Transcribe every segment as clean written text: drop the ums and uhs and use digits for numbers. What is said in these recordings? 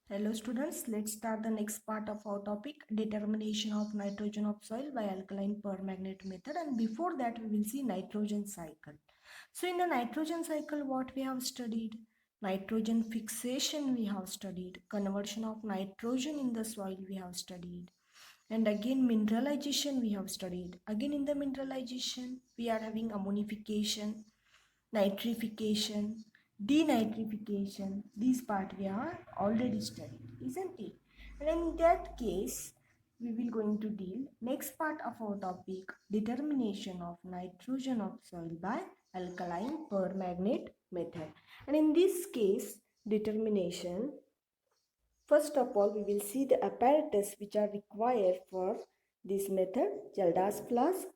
Hello students, let's start the next part of our topic, determination of nitrogen of soil by alkaline permanganate method, and before that we will see nitrogen cycle. So in the nitrogen cycle what we have studied? Nitrogen fixation we have studied, conversion of nitrogen in the soil we have studied, and again mineralization we have studied. Again in the mineralization we are having ammonification, nitrification, denitrification. These part we are already studied, isn't it? And in that case, we will going to deal next part of our topic, determination of nitrogen of soil by alkaline permanganate method. And in this case, determination, first of all, we will see the apparatus which are required for this method. Jaldas flask,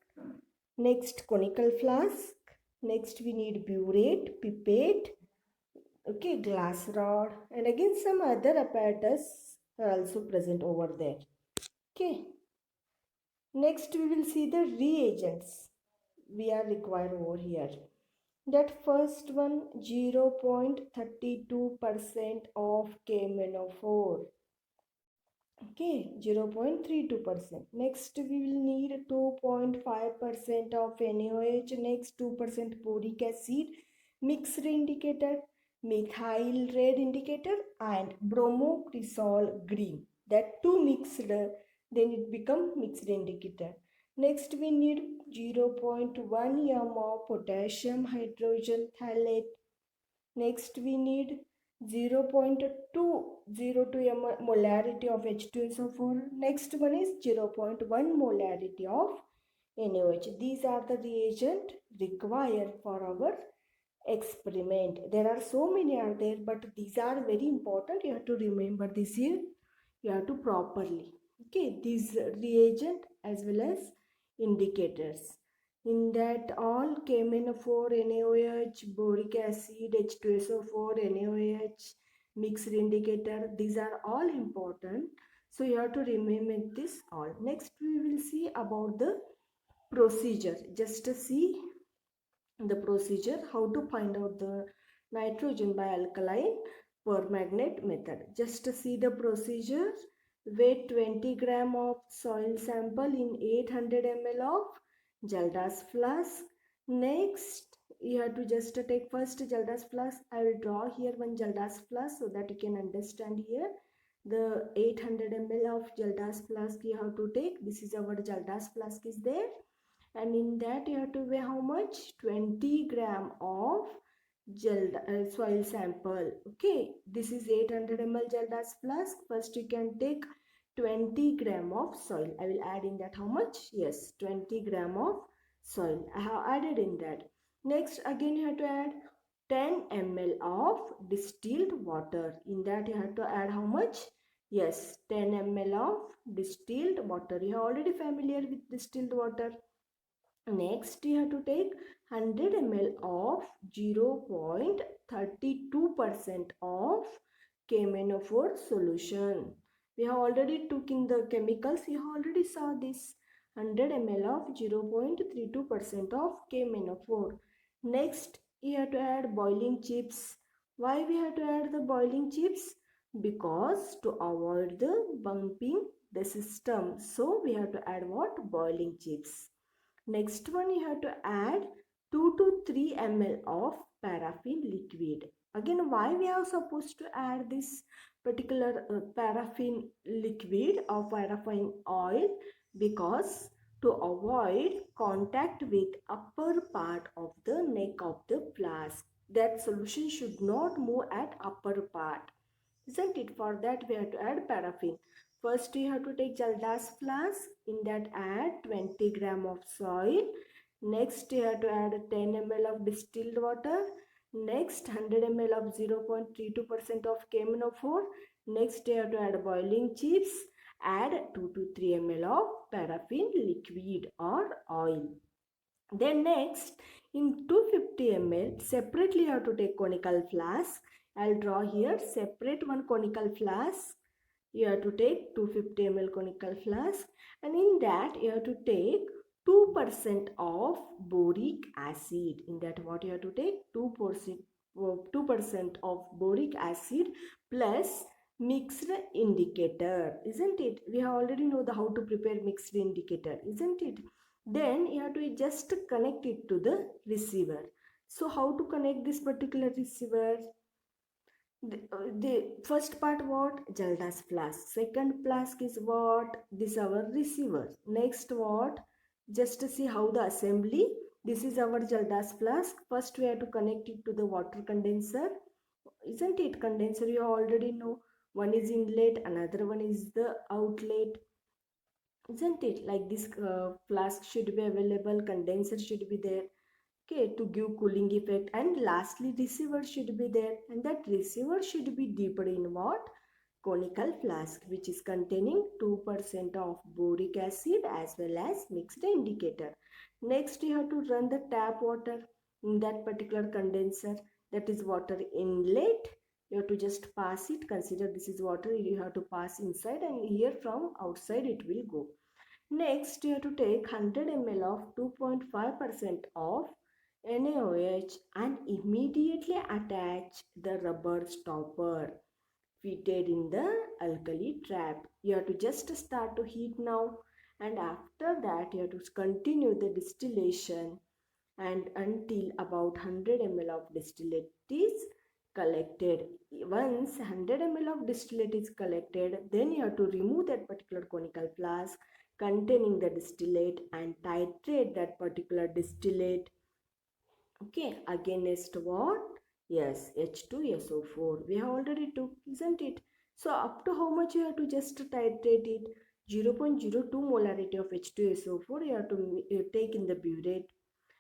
next conical flask, next we need burette, pipette, okay, glass rod, and again some other apparatus are also present over there. Okay, next we will see the reagents we are required over here. That first one, 0.32% of KMnO4. Okay, 0.32%. Next, we will need 2.5% of NaOH. Next, 2% boric acid, mixed indicator, methyl red indicator, and bromocresol green. That two mixed, then it become mixed indicator. Next, we need 0.1 m of potassium hydrogen phthalate. Next, we need 0.202 molarity of H2SO4. Next one is 0.1 molarity of NaOH. These are the reagent required for our experiment. There are so many are there, but these are very important. You have to remember this here. You have to properly. Okay, these reagent as well as indicators. In that all KMnO4, NaOH, boric acid, H2SO4, NaOH, mixed indicator, these are all important. So you have to remember this all. Next we will see about the procedure. Just to see the procedure how to find out the nitrogen by alkaline permanganate method. Just to see the procedure, weigh 20 gram of soil sample in 800 ml of Jaldas flask. Next, you have to just take first Jaldas flask. I will draw here one Jaldas flask so that you can understand here. The 800 ml of Jaldas flask you have to take. This is our Jaldas flask is there. And in that you have to weigh how much? 20 gram of soil sample. Okay, this is 800 ml Jaldas flask. First you can take 20 gram of soil. I will add in that how much? Yes, 20 gram of soil. I have added in that. Next again you have to add 10 ml of distilled water. In that you have to add how much? Yes, 10 ml of distilled water. You are already familiar with distilled water. Next, you have to take 100 ml of 0.32% of KMnO4 solution. We have already took in the chemicals. You have already saw this 100 ml of 0.32% of KMnO4. Next, you have to add boiling chips. Why we have to add the boiling chips? Because to avoid the bumping the system. So we have to add what? Boiling chips. Next one, you have to add 2 to 3 ml of paraffin liquid. Again, why we are supposed to add this particular paraffin liquid or paraffin oil? Because to avoid contact with upper part of the neck of the flask. That solution should not move at upper part. Isn't it? For that we have to add paraffin. First you have to take Jaldas flask. In that add 20 gram of soil. Next you have to add 10 ml of distilled water. Next 100 ml of 0.32% of KMnO4. Next you have to add boiling chips. Add 2 to 3 ml of paraffin liquid or oil. Then next in 250 ml separately you have to take conical flask. I'll draw here separate one conical flask. You have to take 250 ml conical flask, and in that you have to take 2% of boric acid. In that what you have to take? 2% of boric acid plus mixed indicator, isn't it? We already know the how to prepare mixed indicator, isn't it? Then you have to just connect it to the receiver. So how to connect this particular receiver? The first part what? Jaldas flask. Second flask is what? This our receiver. Next what? Just to see how the assembly. This is our Jaldas flask. First we have to connect it to the water condenser. Isn't it? Condenser you already know. One is inlet, another one is the outlet. Isn't it? Like this flask should be available, condenser should be there, okay, to give cooling effect. And lastly receiver should be there, and that receiver should be dipped in what? Conical flask, which is containing 2% of boric acid as well as mixed indicator. Next you have to run the tap water in that particular condenser, that is water inlet. You have to just pass it, consider this is water, you have to pass inside, and here from outside it will go. Next, you have to take 100 ml of 2.5% of NaOH and immediately attach the rubber stopper fitted in the alkali trap. You have to just start to heat now, and after that you have to continue the distillation and until about 100 ml of distillate is collected. Once 100 ml of distillate is collected, then you have to remove that particular conical flask containing the distillate and titrate that particular distillate, okay, against what? Yes, H2SO4 we have already took, isn't it? So up to how much you have to just titrate it? 0.02 molarity of H2SO4 you have to take in the burette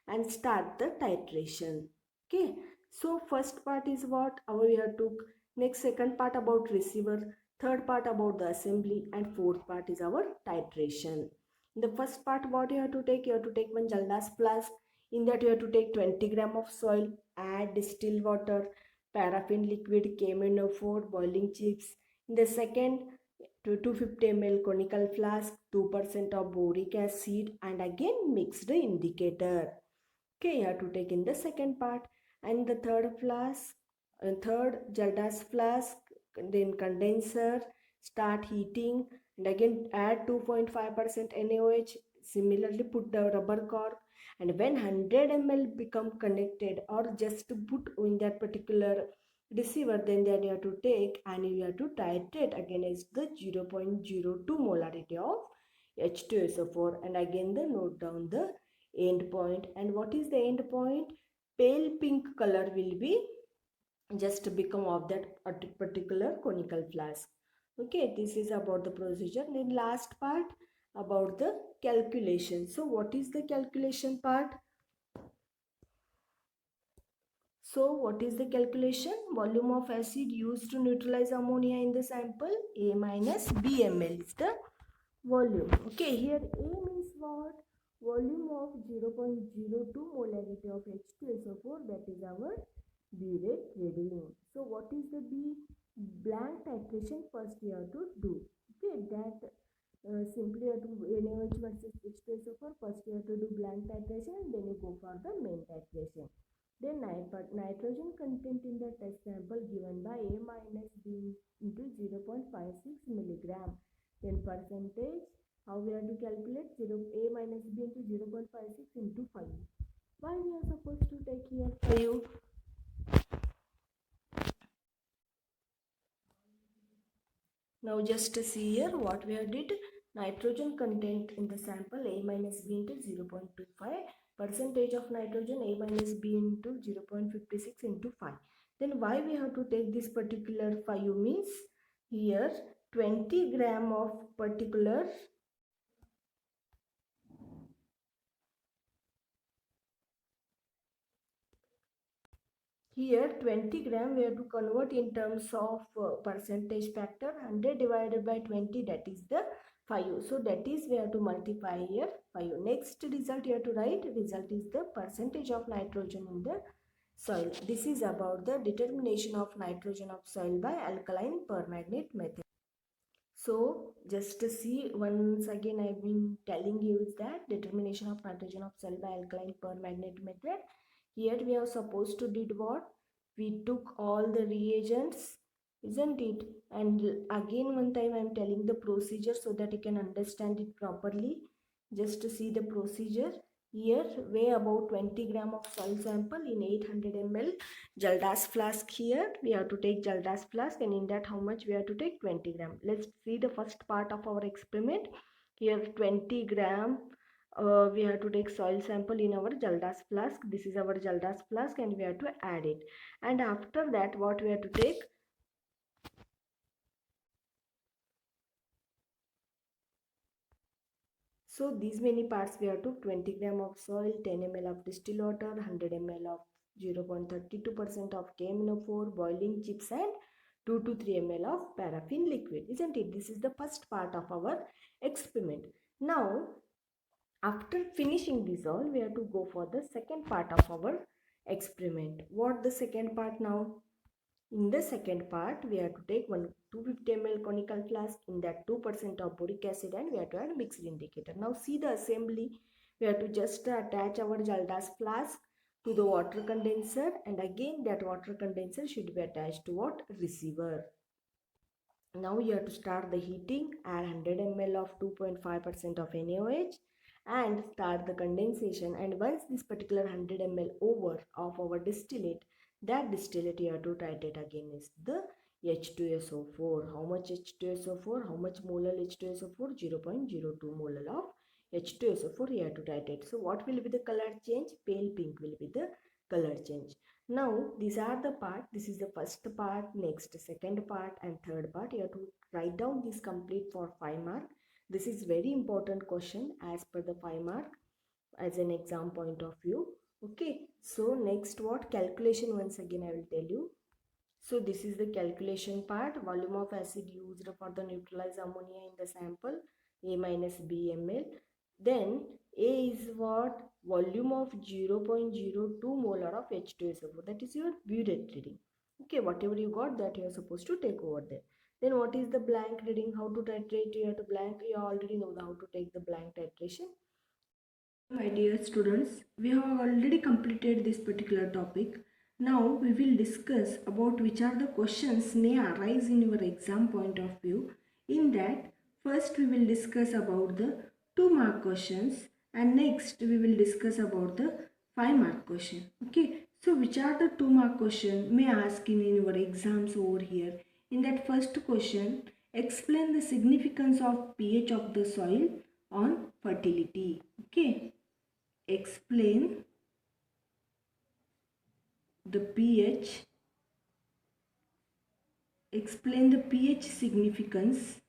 and start the titration. Okay, so first part is what our we have took. Next, second part about receiver, third part about the assembly, and fourth part is our titration. In the first part, what you have to take? You have to take one jaldas flask. In that you have to take 20 gram of soil, add distilled water, paraffin liquid, KMNO4, boiling chips. In the second, to 250 ml conical flask, 2% of boric acid, and again mix the indicator. Okay, you have to take in the second part. And the third flask, third jaldas flask, then condenser, start heating, and again add 2.5% NaOH. Similarly, put the rubber cork, and when 100 ml become connected or just to put in that particular receiver, then you have to take and you have to titrate against the 0.02 molarity of H2SO4, and again the note down the end point. And what is the end point? Pale pink color will be just become of that particular conical flask. Okay, this is about the procedure. Then last part about the calculation. So what is the calculation part? So what is the calculation? Volume of acid used to neutralize ammonia in the sample, A minus B ml is the volume. Okay, here A means what? Volume of 0.02 molarity of H2SO4, that is our burette reading. So what is the B? Blank titration first you have to do. Okay, that simply you have to NaOH versus H2SO4, first you have to do blank titration and then you go for the main titration. Then nitrogen content in the test sample given by A minus B into 0.56 milligram. Then percentage, how we have to calculate? A minus B into 0.56 into 5. Why we are supposed to take here 5? Now just see here what we have did. Nitrogen content in the sample A minus B into 0.25. Percentage of nitrogen A minus B into 0.56 into 5. Then why we have to take this particular 5 means here 20 gram of particular here 20 gram we have to convert in terms of percentage factor. 100 divided by 20, that is the 5. So that is we have to multiply here 5. Next result you have to write. Result is the percentage of nitrogen in the soil. This is about the determination of nitrogen of soil by alkaline permanganate method. So just to see once again, I've been telling you is that determination of nitrogen of soil by alkaline permanganate method. Here we are supposed to did what? We took all the reagents isn't it? And again one time I am telling the procedure so that you can understand it properly. Just to see the procedure. Here weigh about 20 gram of soil sample in 800 ml Jaldas flask. Here we have to take Jaldas flask, and in that how much we have to take? 20 gram. Let's see the first part of our experiment. Here 20 gram we have to take soil sample in our Jaldas flask. This is our Jaldas flask and we have to add it. And after that what we have to take? So these many parts we have to 20 gram of soil, 10 ml of distilled water, 100 ml of 0.32% of KMNO4, boiling chips, and 2 to 3 ml of paraffin liquid, isn't it? This is the first part of our experiment. Now after finishing this all, we have to go for the second part of our experiment. What the second part now? In the second part, we have to take one 250 ml conical flask, in that 2% of boric acid, and we have to add mixed indicator. Now see the assembly. We have to just attach our Jaldas flask to the water condenser, and again that water condenser should be attached to what? Receiver. Now you have to start the heating, add 100 ml of 2.5% of NaOH and start the condensation. And once this particular 100 ml over of our distillate, that distillate you have to titrate again is the H2SO4. How much H2SO4? How much molar H2SO4? 0.02 molar of H2SO4 you have to titrate. So what will be the color change? Pale pink will be the color change. Now these are the part. This is the first part, next second part and third part. You have to write down this complete for 5 mark. This is very important question as per the 5 mark as an exam point of view. Okay, so next what? Calculation once again I will tell you. So this is the calculation part. Volume of acid used for the neutralized ammonia in the sample, A minus B ml. Then A is what? Volume of 0.02 molar of H2SO4. That is your burette reading. Okay, whatever you got that you are supposed to take over there. Then what is the blank reading? How to titrate? You have to blank. You already know how to take the blank titration. My dear students, we have already completed this particular topic. Now we will discuss about which are the questions may arise in your exam point of view. In that, first we will discuss about the 2 mark questions, and next we will discuss about the 5 mark question. Okay, so which are the 2 mark question may ask in your exams over here. In that first question, explain the significance of pH of the soil on fertility. Okay. Explain the pH. Explain the pH significance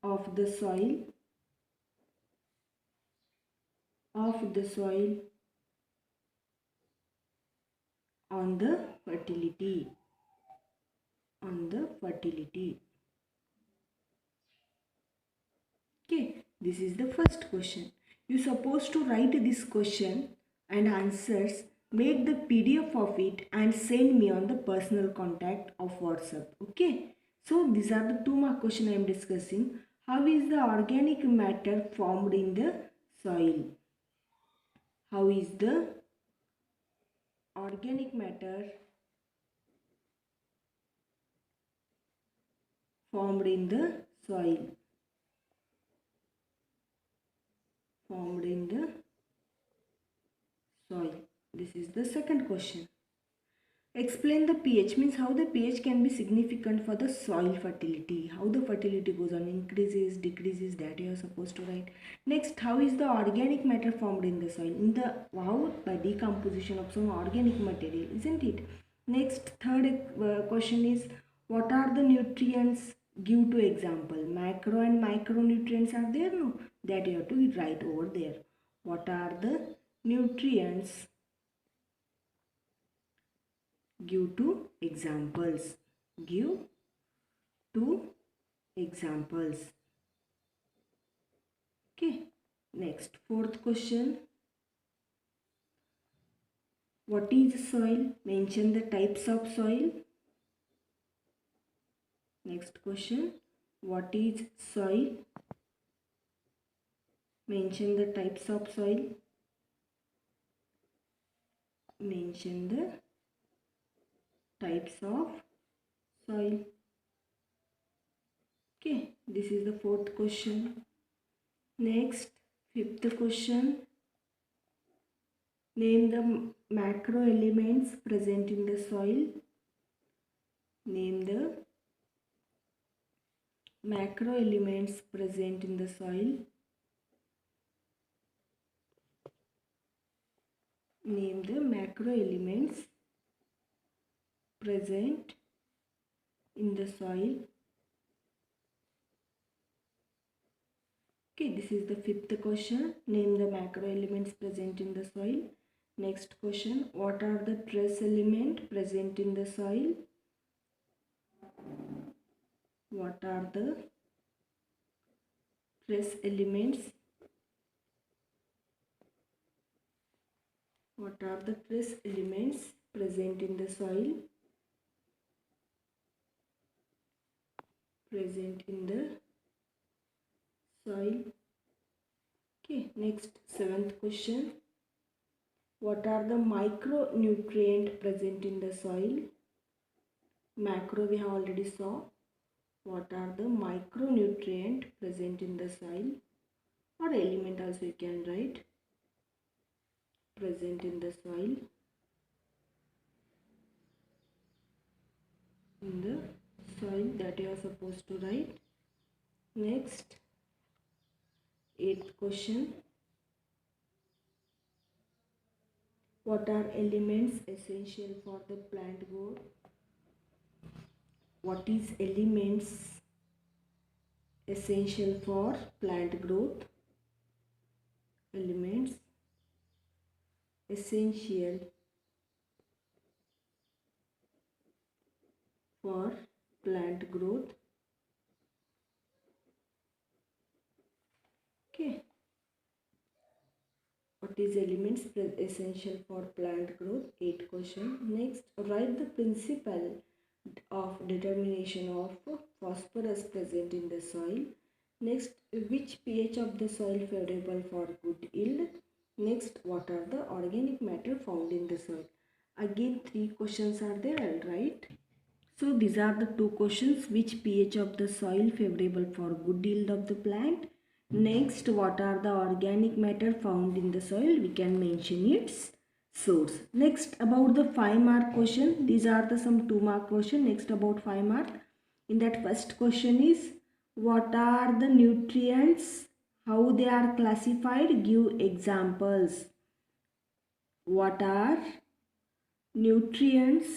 of the soil on the fertility. Okay, this is the first question. You supposed to write this question and answers, make the PDF of it and send me on the personal contact of WhatsApp. Okay, so these are the 2 mark question I am discussing. How is the organic matter formed in the soil? How is the organic matter formed in the soil? This is the second question. Explain the pH, means how the pH can be significant for the soil fertility. How the fertility goes on, increases, decreases, that you are supposed to write. Next, how is the organic matter formed in the soil? How? By decomposition of some organic material, isn't it? Next, third question is, what are the nutrients? Give to example. Macro and micronutrients are there, no? That you have to write over there. What are the nutrients? Give two examples. Give two examples. Okay. Next, fourth question. What is soil? Mention the types of soil. Next question. What is soil? Mention the types of soil. mention the types of soil. Okay, this is the fourth question. Next, fifth question. Name the macro elements present in the soil. Name the macro elements present in the soil. Name the macro elements present in the soil. Okay, this is the fifth question. Name the macro elements present in the soil. Next question. What are the trace elements present in the soil? What are the trace elements? What are the trace elements present in the soil? Present in the soil. Okay, next, seventh question. What are the micronutrients present in the soil? Macro we have already saw. What are the micronutrients present in the soil? Or element also you can write. Present in the soil. In the soil that you are supposed to write. Next, eighth question. What are elements essential for the plant growth? What is elements essential for plant growth? Elements essential for plant growth. Okay. What is elements essential for plant growth? 8th question. Next, write the principle of determination of phosphorus present in the soil. Next, which pH of the soil favorable for good yield? Next, what are the organic matter found in the soil? Again, 3 questions are there, I'll write. So these are the 2 questions. Which pH of the soil favorable for good yield of the plant? Next, what are the organic matter found in the soil? We can mention its source. Next, about the 5-mark question. These are the some 2-mark question. Next, about 5-mark. In that first question is, what are the nutrients? How they are classified? Give examples. What are nutrients?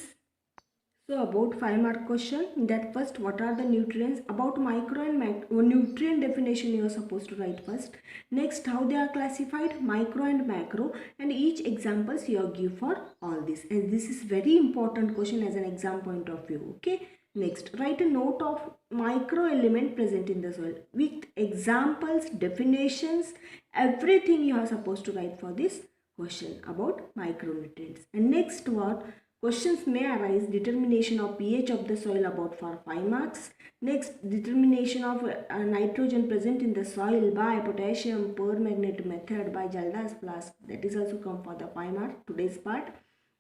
So about 5-mark question, that first, what are the nutrients? About micro and macro nutrient definition you are supposed to write first. Next, how they are classified, micro and macro, and each examples you give for all this. And this is very important question as an exam point of view. Okay. Next, write a note of micro element present in the soil with examples, definitions, everything you are supposed to write for this question about micronutrients. And next, what? Questions may arise. Determination of pH of the soil about for 5 marks. Next, determination of nitrogen present in the soil by potassium permanganate method by Jalda's flask. That is also come for the 5 mark today's part.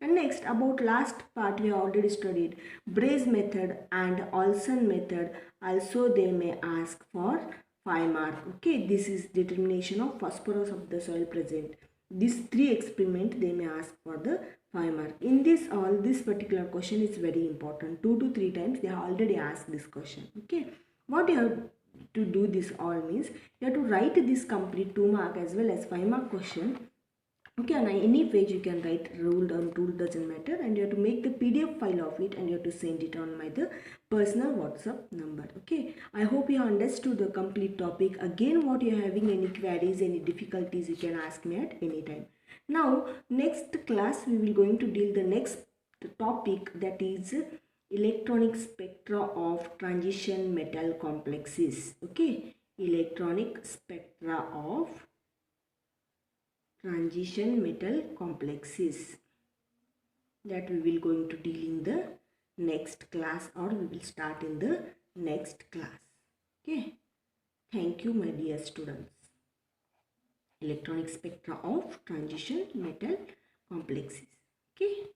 And next, about last part we have already studied. Braze method and Olson method. Also they may ask for 5 mark. Okay, this is determination of phosphorus of the soil present. These 3 experiment they may ask for the 5 mark. In this all, this particular question is very important. 2 to 3 times they have already asked this question. Okay. What you have to do this all means, you have to write this complete 2 mark as well as 5 mark question. Okay, on any page you can write rule down, rule doesn't matter, and you have to make the PDF file of it and you have to send it on my the personal WhatsApp number. Okay, I hope you understood the complete topic. Again, what you are having any queries, any difficulties, you can ask me at any time. Now, next class we will going to deal the next topic, that is electronic spectra of transition metal complexes. Okay, electronic spectra of transition metal complexes, that we will going to deal in the next class, or we will start in the next class. Okay, thank you my dear students. Electronic spectra of transition metal complexes. Okay.